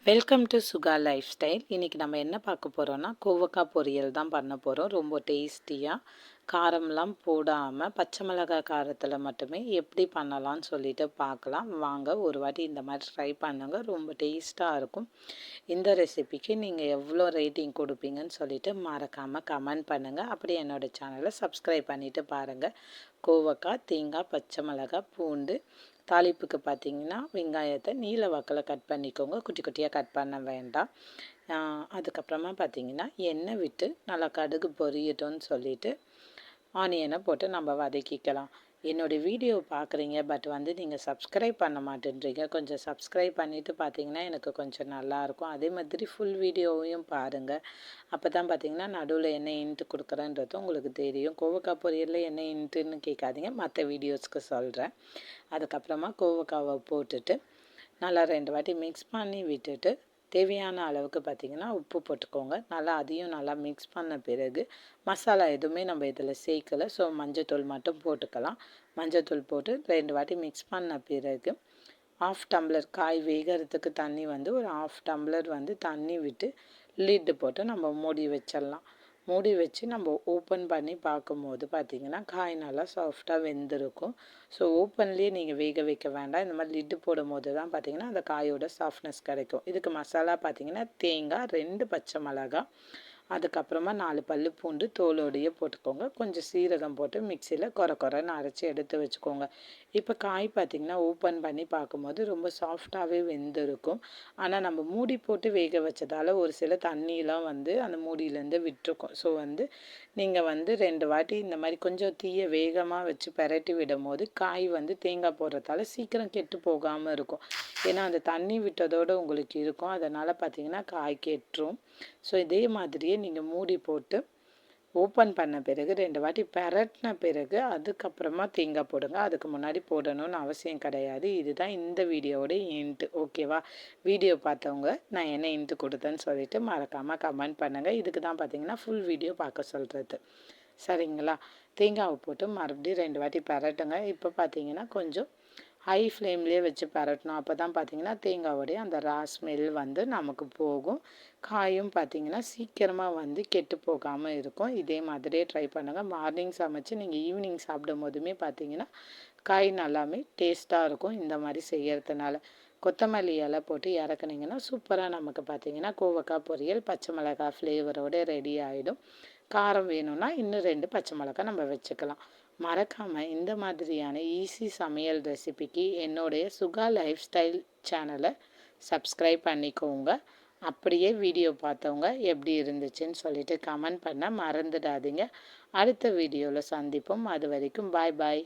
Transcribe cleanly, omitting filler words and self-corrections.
Welcome to Suka lifestyle. இன்றைக்கி நம்ம என்ன பார்க்க போகிறோன்னா கோவக்காய் பொரியல் தான் பண்ண போகிறோம். ரொம்ப டேஸ்டியாக காரம்லாம் போடாமல் பச்சை மிளகாய் காரத்தில் மட்டுமே எப்படி பண்ணலான்னு சொல்லிட்டு பார்க்கலாம் வாங்க. ஒரு வாட்டி இந்த மாதிரி ட்ரை பண்ணுங்க, ரொம்ப டேஸ்ட்டாக இருக்கும். இந்த ரெசிபிக்கு நீங்கள் எவ்வளோ ரேட்டிங் கொடுப்பீங்கன்னு சொல்லிட்டு மறக்காமல் கமெண்ட் பண்ணுங்கள். அப்படி என்னோடய சேனலை சப்ஸ்கிரைப் பண்ணிவிட்டு பாருங்கள். கோவக்காய், தேங்காய், பச்சை மிளகாய், பூண்டு, தாளிப்புக்கு பார்த்திங்கன்னா வெங்காயத்தை நீல வாக்கில் கட் பண்ணிக்கோங்க, குட்டி குட்டியாக கட் பண்ண வேண்டாம். அதுக்கப்புறமா பார்த்திங்கன்னா எண்ணெய் விட்டு நல்லா கடுகு பொரியட்டும்னு சொல்லிவிட்டு ஆனியனை போட்டு நம்ம வதக்கிக்கலாம். என்னோடய வீடியோ பார்க்குறீங்க, பட் நீங்கள் சப்ஸ்கிரைப் பண்ண மாட்டேன்றீங்க. கொஞ்சம் சப்ஸ்கிரைப் பண்ணிவிட்டு பார்த்தீங்கன்னா எனக்கு கொஞ்சம் நல்லாயிருக்கும். அதே மாதிரி ஃபுல் வீடியோவையும் பாருங்கள். அப்போ தான் பார்த்தீங்கன்னா நடுவில் என்ன இன்ட்டு கொடுக்குறேன்றது உங்களுக்கு தெரியும். கோவக்காய் பொரியலில் என்ன இன்ட்டுன்னு கேட்காதீங்க, மற்ற வீடியோஸ்க்கு சொல்கிறேன். அதுக்கப்புறமா கோவக்காவை போட்டுட்டு நல்லா 2 வாட்டி மிக்ஸ் பண்ணி விட்டுட்டு தேவையான அளவுக்கு பார்த்திங்கன்னா உப்பு போட்டுக்கோங்க. நல்லா அதையும் நல்லா மிக்ஸ் பண்ண பிறகு மசாலா எதுவுமே நம்ம இதில் சேர்க்கலை, ஸோ மஞ்சத்தூள் மட்டும் போட்டுக்கலாம். மஞ்சத்தூள் போட்டு 2 வாட்டி மிக்ஸ் பண்ண பிறகு 1/2 டம்ளர் காய் வேகிறதுக்கு தண்ணி ஒரு 1/2 டம்ளர் தண்ணி விட்டு லிட்டு போட்டு நம்ம மூடி வச்சிடலாம். மூடி வச்சு நம்ம ஓப்பன் பண்ணி பார்க்கும்போது பார்த்திங்கன்னா காய் நல்லா சாஃப்டாக வெந்திருக்கும். ஸோ ஓப்பன்லேயே நீங்கள் வேக வைக்க வேண்டாம். இந்த மாதிரி லிட்டு போடும் போது தான் பார்த்திங்கன்னா அந்த காயோட சாஃப்ட்னஸ் கிடைக்கும். இதுக்கு மசாலா பார்த்திங்கன்னா தேங்காய், 2 பச்சை மிளகாய், அதுக்கப்புறமா 4 பல்லு பூண்டு தோலோடையே போட்டுக்கோங்க. கொஞ்சம் சீரகம் போட்டு மிக்சியில் கொரன்னு அரைச்சி எடுத்து வச்சுக்கோங்க. இப்போ காய் பார்த்திங்கன்னா ஓப்பன் பண்ணி பார்க்கும்போது ரொம்ப சாஃப்டாகவே வெந்திருக்கும். ஆனால் நம்ம மூடி போட்டு வேக வச்சதால் ஒரு சில தண்ணியெலாம் அந்த மூடியிலேருந்து விட்டுருக்கும். ஸோ நீங்கள் 2 வாட்டி இந்த மாதிரி கொஞ்சம் தீயை வேகமாக வச்சு பெரட்டி விடும் போது காய் தேங்காய் போடுறதால சீக்கிரம் கெட்டு போகாமல் இருக்கும். ஏன்னா அந்த தண்ணி விட்டதோடு உங்களுக்கு இருக்கும், அதனால் பார்த்திங்கன்னா காய் கெட்டுரும். ஸோ இதே மாதிரியே நீங்கள் மூடி போட்டு ஓப்பன் பண்ண பிறகு 2 வாட்டி பெரட்டின பிறகு அதுக்கப்புறமா தேங்காய் போடுங்க. அதுக்கு முன்னாடி போடணும்னு அவசியம் கிடையாது. இதுதான் இந்த வீடியோவோட இன்ட்டு. ஓகேவா? வீடியோ பார்த்தவங்க நான் என்ன இன்ட்டு கொடுத்தேன்னு சொல்லிட்டு மறக்காமல் கமெண்ட் பண்ணுங்கள். இதுக்கு தான் பார்த்தீங்கன்னா ஃபுல் வீடியோ பார்க்க சொல்கிறது. சரிங்களா? தேங்காவை போட்டு மறுபடியும் 2 வாட்டி பெரட்டுங்க. இப்போ பார்த்தீங்கன்னா கொஞ்சம் ஹை ஃப்ளேம்லேயே வச்சு பரட்டணும். அப்போ தான் பார்த்திங்கன்னா தேங்காவோடைய அந்த ரா ஸ்மெல் நமக்கு போகும். காயும் பார்த்திங்கன்னா சீக்கிரமாக கெட்டு போகாமல் இருக்கும். இதே மாதிரியே ட்ரை பண்ணுங்கள். மார்னிங் சமைச்சு நீங்கள் ஈவினிங் சாப்பிடும் போதுமே பார்த்திங்கன்னா காய் நல்லாமே டேஸ்ட்டாக இருக்கும் இந்த மாதிரி செய்கிறதுனால. கொத்தமல்லி இலை போட்டு இறக்குனிங்கன்னா சூப்பராக நமக்கு பார்த்திங்கன்னா கோவக்காய் பொரியல் பச்சை மிளகாய் ஃப்ளேவரோடு ரெடி ஆகிடும். காரம் வேணும்னா இன்னும் 2 பச்சை மிளகாய் நம்ம வச்சுக்கலாம். மறக்காமல் இந்த மாதிரியான ஈஸி சமையல் ரெசிபிக்கு என்னுடைய சுகா லைஃப் ஸ்டைல் சேனலை சப்ஸ்கிரைப் பண்ணிக்கோங்க. அப்படியே வீடியோ பார்த்தவங்க எப்படி இருந்துச்சுன்னு சொல்லிட்டு கமெண்ட் பண்ண மறந்துடாதீங்க. அடுத்த வீடியோவில் சந்திப்போம். அது வரைக்கும் பாய் பாய்.